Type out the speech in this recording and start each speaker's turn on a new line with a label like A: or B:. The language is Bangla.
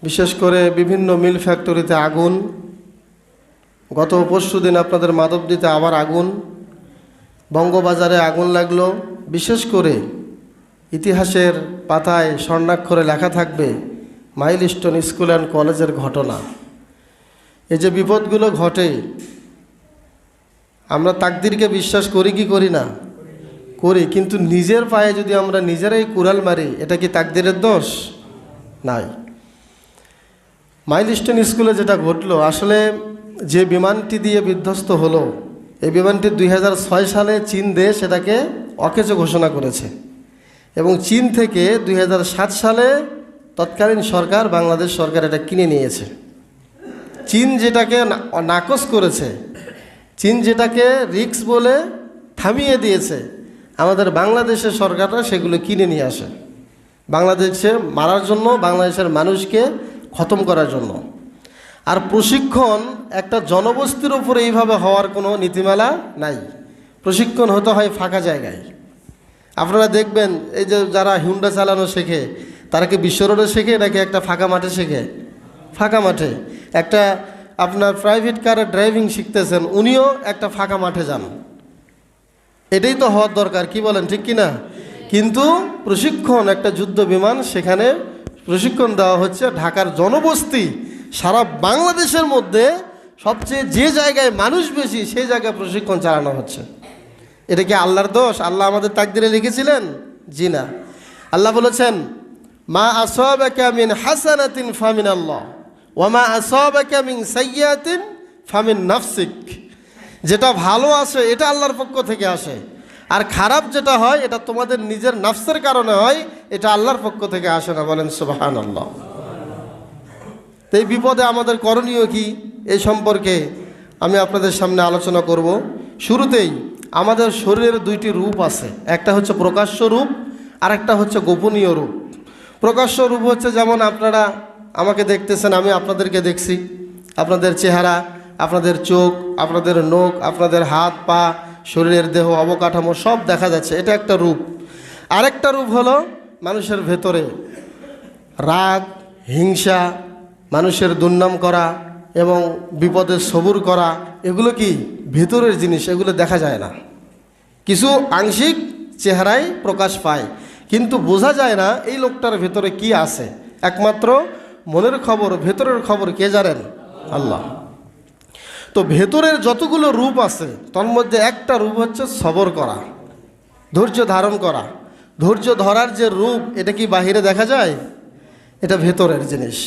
A: বিশেষ করে বিভিন্ন মিল ফ্যাক্টরিতে আগুন, গত পরশুদিন আপনাদের মাধবদীতে আবার আগুন, বঙ্গবাজারে আগুন লাগলো। বিশেষ করে ইতিহাসের পাতায় স্বর্ণাক্ষরে লেখা থাকবে মাইলস্টোন স্কুল অ্যান্ড কলেজের ঘটনা। এই যে বিপদগুলো ঘটে, আমরা তাকদিরকে বিশ্বাস করি কি করি না? করি। কিন্তু নিজের পায়ে যদি আমরা নিজেরাই কুড়াল মারি, এটা কি তাকদিরের দোষ? নাই। মাইলস্টোন স্কুলে যেটা ঘটলো, আসলে যে বিমানটি দিয়ে বিধ্বস্ত হলো, এই বিমানটি 2006 সালে চীন দেশ এটাকে অকেজো ঘোষণা করেছে এবং চীন থেকে 2007 সালে তৎকালীন সরকার, বাংলাদেশ সরকার এটা কিনে নিয়েছে। চীন যেটাকে নাকচ করেছে, চীন যেটাকে রিস্ক বলে থামিয়ে দিয়েছে, আমাদের বাংলাদেশের সরকাররা সেগুলো কিনে নিয়ে আসে বাংলাদেশে মারার জন্য, বাংলাদেশের মানুষকে খতম করার জন্য। আর প্রশিক্ষণ একটা জনবস্তির উপরে এইভাবে হওয়ার কোনো নীতিমালা নাই। প্রশিক্ষণ হতে হয় ফাঁকা জায়গায়। আপনারা দেখবেন এই যে যারা হুন্ডা চালানো শেখে, তারা কি বিশ্ব রোডে শেখে নাকি একটা ফাঁকা মাঠে শেখে? ফাঁকা মাঠে। একটা আপনার প্রাইভেট কারের ড্রাইভিং শিখতেছেন, উনিও একটা ফাঁকা মাঠে যান। এটাই তো হওয়ার দরকার, কি বলেন, ঠিক কি না? কিন্তু প্রশিক্ষণ একটা যুদ্ধ বিমান, সেখানে প্রশিক্ষণ দেওয়া হচ্ছে ঢাকার জনবস্তি, সারা বাংলাদেশের মধ্যে সবচেয়ে যে জায়গায় মানুষ বেশি সেই জায়গায় প্রশিক্ষণ চালানো হচ্ছে। এটা কি আল্লাহর দোষ? আল্লাহ আমাদের তাকদিরে লিখেছিলেন? জি না। আল্লাহ বলেছেন, মা আসাবাকা মিন হাসানাতিন ফামিন আল্লাহ ওয়া মা আসাবাকা মিন সাইয়্যাতিন ফামিন নাফসিক। যেটা ভালো আসে এটা আল্লাহর পক্ষ থেকে আসে, আর খারাপ যেটা হয় এটা তোমাদের নিজের নাফসের কারণে হয়, এটা আল্লাহর পক্ষ থেকে আসে না। বলেন সুবহানাল্লাহ। তো এই বিপদে আমাদের করণীয় কি, এই সম্পর্কে আমি আপনাদের সামনে আলোচনা করব। শুরুতেই আমাদের শরীরের দুইটি রূপ আছে, একটা হচ্ছে প্রকাশ্য রূপ আর একটা হচ্ছে গোপনীয় রূপ। প্রকাশ্য রূপ হচ্ছে যেমন আপনারা আমাকে দেখতেছেন, আমি আপনাদেরকে দেখছি, আপনাদের চেহারা, আপনাদের চোখ, আপনাদের নখ, আপনাদের হাত পা, শরীরের দেহ অবকাঠামো সব দেখা যাচ্ছে, এটা একটা রূপ। আরেকটা রূপ হলো মানুষের ভেতরে রাগ, হিংসা, মানুষের দুর্নাম করা এবং বিপদে সবুর করা, এগুলো কি ভেতরের জিনিস, এগুলো দেখা যায় না। কিছু আংশিক চেহারায় প্রকাশ পায়, কিন্তু বোঝা যায় না এই লোকটার ভেতরে কি আছে। একমাত্র মনের খবর, ভেতরের খবর কে জানেন? আল্লাহ। তো ভেতরের যতগুলো রূপ আছে তার মধ্যে একটা রূপ হচ্ছে সবর করা, ধৈর্য ধারণ করা। ধৈর্য ধরার যে রূপ, এটা কি বাহিরে দেখা যায়? এটা ভেতরের জিনিস।